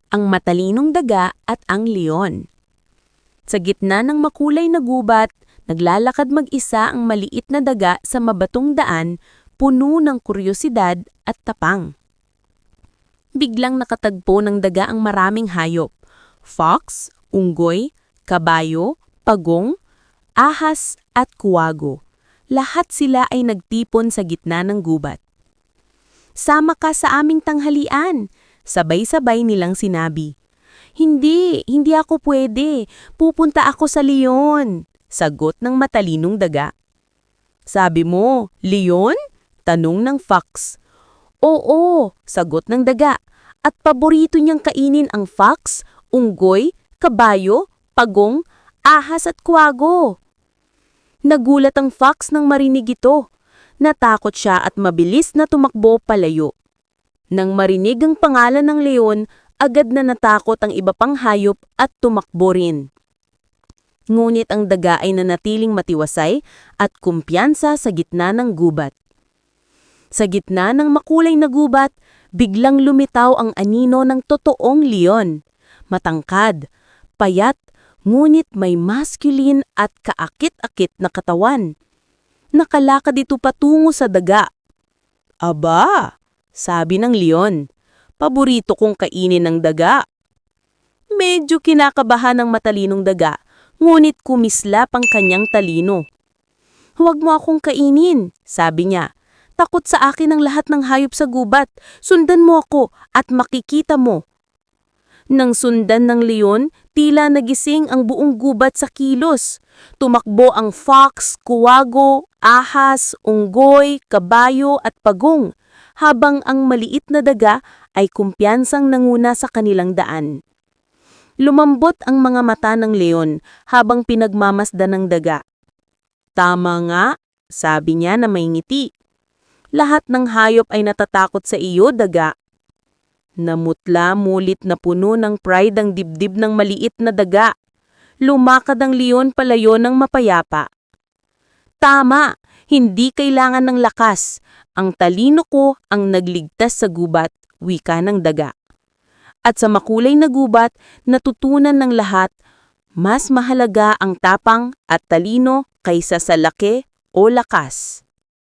ang matalinong daga at ang leon. Sa gitna ng makulay na gubat, naglalakad mag-isa ang maliit na daga sa mabatong daan, puno ng kuryosidad at tapang. Biglang nakatagpo ng daga ang maraming hayop: fox, unggoy, kabayo, pagong, ahas at kuwago. Lahat sila ay nagtipon sa gitna ng gubat. "Sama ka sa aming tanghalian," sabay-sabay nilang sinabi. Hindi ako pwede. Pupunta ako sa leon," sagot ng matalinong daga. "Sabi mo, leon?" tanong ng fox. "Oo," sagot ng daga. At paborito niyang kainin ang fox, unggoy, kabayo, pagong, ahas at kuwago. Nagulat ang fox nang marinig ito. Natakot siya at mabilis na tumakbo palayo. Nang marinig ang pangalan ng leon, agad na natakot ang iba pang hayop at tumakbo rin. Ngunit ang daga ay nanatiling matiwasay at kumpiyansa sa gitna ng gubat. Sa gitna ng makulay na gubat, biglang lumitaw ang anino ng totoong leon. Matangkad, payat, ngunit may masculine at kaakit-akit na katawan. Nakalakad ito patungo sa daga. "Aba," sabi ng leon, "paborito kong kainin ng daga." Medyo kinakabahan ng matalinong daga, ngunit kumislap ang kanyang talino. "Huwag mo akong kainin," sabi niya. "Takot sa akin ang lahat ng hayop sa gubat. Sundan mo ako at makikita mo." Nang sundan ng leon, tila nagising ang buong gubat sa kilos. Tumakbo ang fox, kuwago, ahas, unggoy, kabayo at pagong, habang ang maliit na daga ay kumpiyansang nanguna sa kanilang daan. Lumambot ang mga mata ng leon habang pinagmamasdan ng daga. "Tama nga," sabi niya na may ngiti. "Lahat ng hayop ay natatakot sa iyo, daga." Namutla mulit na puno ng pride ang dibdib ng maliit na daga. Lumakad ang leon palayo ng mapayapa. "Tama, hindi kailangan ng lakas. Ang talino ko ang nagligtas sa gubat," wika ng daga. At sa makulay na gubat, natutunan ng lahat, mas mahalaga ang tapang at talino kaysa sa laki o lakas.